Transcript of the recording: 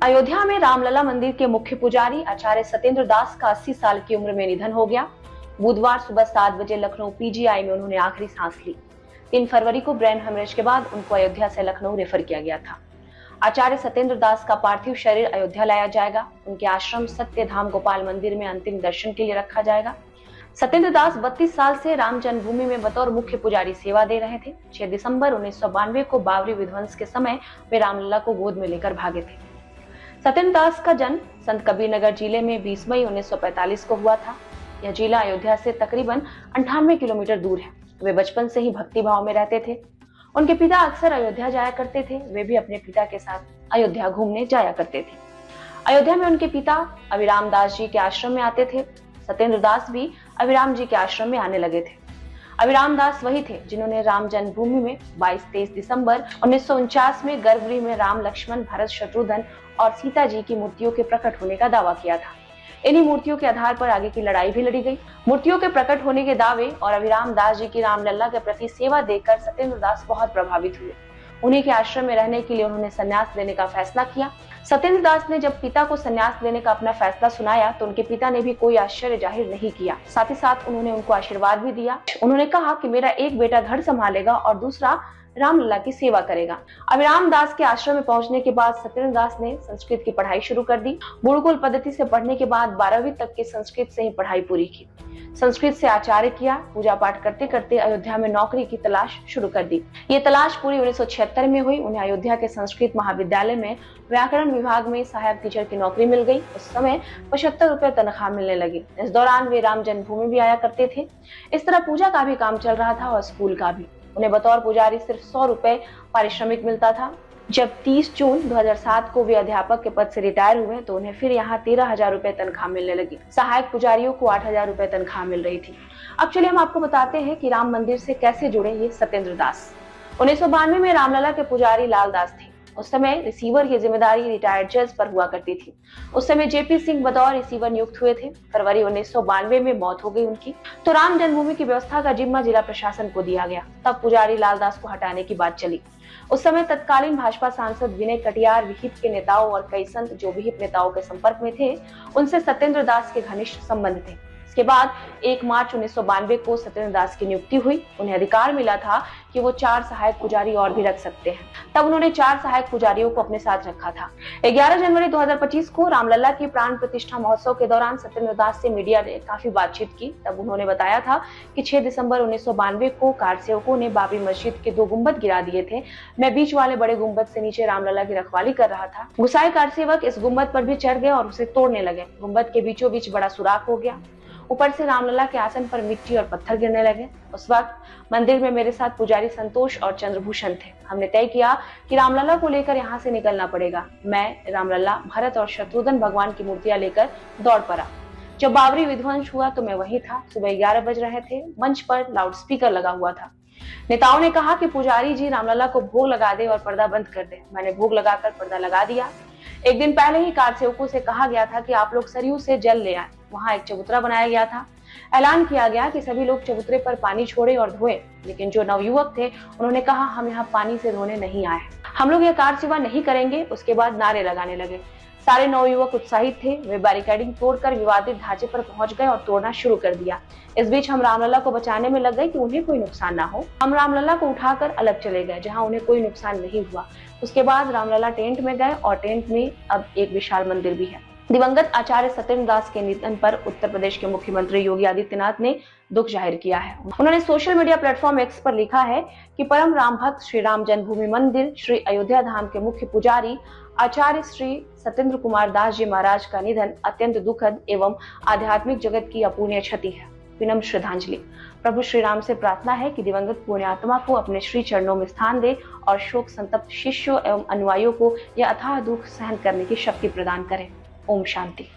अयोध्या में रामलला मंदिर के मुख्य पुजारी आचार्य सत्येंद्र दास का 80 साल की उम्र में निधन हो गया। बुधवार सुबह 7 बजे लखनऊ पीजीआई में उन्होंने आखिरी सांस ली। 3 फरवरी को ब्रेन हेमरेज के बाद उनको अयोध्या से लखनऊ रेफर किया गया था। आचार्य सत्येंद्र दास का पार्थिव शरीर अयोध्या लाया जाएगा। उनके आश्रम सत्यधाम गोपाल मंदिर में अंतिम दर्शन के लिए रखा जाएगा। सत्येंद्र दास 32 साल से राम जन्मभूमि में बतौर मुख्य पुजारी सेवा दे रहे थे। 6 दिसंबर 1992 को बाबरी विध्वंस के समय वे रामलला को गोद में लेकर भागे थे। सत्येंद्र दास का जन्म संत कबीरनगर जिले में 20 मई 1945 को हुआ था। यह जिला अयोध्या से तकरीबन 98 किलोमीटर दूर है। वे बचपन से ही भक्ति भाव में रहते थे। उनके पिता अक्सर अयोध्या जाया करते थे। वे भी अपने पिता के साथ अयोध्या घूमने जाया करते थे। अयोध्या में उनके पिता अभिराम दास जी के आश्रम में आते थे। सत्येंद्र दास भी अभिराम जी के आश्रम में आने लगे थे। अभिराम दास वही थे जिन्होंने राम जन्मभूमि में 22-23 दिसंबर 1949 में गर्भगृह में राम, लक्ष्मण, भरत, शत्रुघ्न और सीता जी की मूर्तियों के प्रकट होने का दावा किया था। इन्हीं मूर्तियों के आधार पर आगे की लड़ाई भी लड़ी गई। मूर्तियों के प्रकट होने के दावे और अभिराम दास जी की रामलला के प्रति सेवा देखकर सत्येंद्र दास बहुत प्रभावित हुए। उन्हीं के आश्रम में रहने के लिए उन्होंने संन्यास लेने का फैसला किया। सत्येंद्र दास ने जब पिता को संन्यास लेने का अपना फैसला सुनाया तो उनके पिता ने भी कोई आश्चर्य जाहिर नहीं किया। साथ ही साथ उन्होंने उनको आशीर्वाद भी दिया। उन्होंने कहा कि मेरा एक बेटा घर संभालेगा और दूसरा रामलला की सेवा करेगा। अभिराम दास के आश्रम में पहुंचने के बाद सत्येंद्र दास ने संस्कृत की पढ़ाई शुरू कर दी। गुरुकुल पद्धति से पढ़ने के बाद 12वीं तक की संस्कृत से ही पढ़ाई पूरी की। संस्कृत से आचार्य किया। पूजा पाठ करते करते अयोध्या में नौकरी की तलाश शुरू कर दी। ये तलाश पूरी 1976 में हुई। उन्हें अयोध्या के संस्कृत महाविद्यालय में व्याकरण विभाग में सहायक टीचर की नौकरी मिल गई। उस समय 75 रुपए तनख्वाह मिलने लगी। इस दौरान वे राम जन्मभूमि भी आया करते थे। इस तरह पूजा का भी काम चल रहा था और स्कूल का भी। उन्हें बतौर पुजारी सिर्फ 100 रुपए पारिश्रमिक मिलता था। जब 30 जून 2007 को वे अध्यापक के पद से रिटायर हुए तो उन्हें फिर यहाँ 13,000 रुपए तनख्वाह मिलने लगी। सहायक पुजारियों को 8,000 रुपए तनख्वाह मिल रही थी। अब चलिए हम आपको बताते हैं कि राम मंदिर से कैसे जुड़े ये सत्येंद्र दास। 1992 में रामलला के पुजारी लाल दास थे। उस समय रिसीवर की जिम्मेदारी रिटायर्ड जज पर हुआ करती थी। उस समय जेपी सिंह बतौर रिसीवर नियुक्त हुए थे। फरवरी 1992 में मौत हो गई उनकी। तो राम जन्मभूमि की व्यवस्था का जिम्मा जिला प्रशासन को दिया गया। तब पुजारी लाल दास को हटाने की बात चली। उस समय तत्कालीन भाजपा सांसद विनय कटियार, विहिप के नेताओं और कई संत जो विहिप नेताओं के संपर्क में थे, उनसे सत्येंद्र दास के घनिष्ठ संबंध थे। इसके बाद 1 मार्च 1992 को सत्येंद्र दास की नियुक्ति हुई। उन्हें अधिकार मिला था कि वो 4 सहायक पुजारी और भी रख सकते हैं। तब उन्होंने 4 सहायक पुजारियों को अपने साथ रखा था। 11 जनवरी 2025 को रामलला की प्राण प्रतिष्ठा महोत्सव के दौरान सत्येंद्र दास से मीडिया ने काफी बातचीत की। तब उन्होंने बताया था कि 6 दिसंबर 1992 को कारसेवकों ने बाबरी मस्जिद के 2 गुंबद गिरा दिए थे। मैं बीच वाले बड़े गुंबद से नीचे रामलला की रखवाली कर रहा था। गुस्साए कारसेवक इस गुंबद पर भी चढ़ गए और उसे तोड़ने लगे। गुंबद के बीचों बीच बड़ा सुराख हो गया। ऊपर से रामलला के आसन पर मिट्टी और पत्थर गिरने लगे। उस वक्त मंदिर में मेरे साथ पुजारी संतोष और चंद्रभूषण थे। हमने तय किया कि रामलला को लेकर यहाँ से निकलना पड़ेगा। मैं, रामलला, भरत और शत्रुघ्न भगवान की मूर्तियां लेकर दौड़ पड़ा। जब बाबरी विध्वंस हुआ तो मैं वही था। सुबह 11 बज रहे थे। मंच पर लाउडस्पीकर लगा हुआ था। नेताओं ने कहा कि पुजारी जी रामलला को भोग लगा दे और पर्दा बंद कर दे। मैंने भोग लगाकर पर्दा लगा दिया। एक दिन पहले ही कारसेवकों से कहा गया था कि आप लोग सरयू से जल ले आए। वहां एक चबूतरा बनाया गया था। ऐलान किया गया कि सभी लोग चबूतरे पर पानी छोड़े और धोए। लेकिन जो नवयुवक थे उन्होंने कहा हम यहाँ पानी से धोने नहीं आए, हम लोग ये कार सेवा नहीं करेंगे। उसके बाद नारे लगाने लगे। सारे नवयुवक उत्साहित थे। वे बैरिकेडिंग तोड़कर विवादित ढांचे पर पहुंच गए और तोड़ना शुरू कर दिया। इस बीच हम रामलला को बचाने में लग गए कि उन्हें कोई नुकसान ना हो। हम रामलला को उठाकर अलग चले गए जहां उन्हें कोई नुकसान नहीं हुआ। उसके बाद रामलला टेंट में गए और टेंट में अब एक विशाल मंदिर भी है। दिवंगत आचार्य सत्येंद्र दास के निधन पर उत्तर प्रदेश के मुख्यमंत्री योगी आदित्यनाथ ने दुख जाहिर किया है। उन्होंने सोशल मीडिया प्लेटफॉर्म एक्स पर लिखा है कि परम राम भक्त श्री राम जन्मभूमि मंदिर श्री अयोध्या धाम के मुख्य पुजारी आचार्य श्री सत्येंद्र कुमार दास जी महाराज का निधन अत्यंत दुखद एवं आध्यात्मिक जगत की अपूर्णीय क्षति है। विनम्र श्रद्धांजलि। प्रभु श्री राम से प्रार्थना है कि दिवंगत पुण्यात्मा को अपने श्री चरणों में स्थान दे और शोक संतप्त शिष्यों एवं अनुयायियों को यह अथाह दुख सहन करने की शक्ति प्रदान करे। ओम शांति।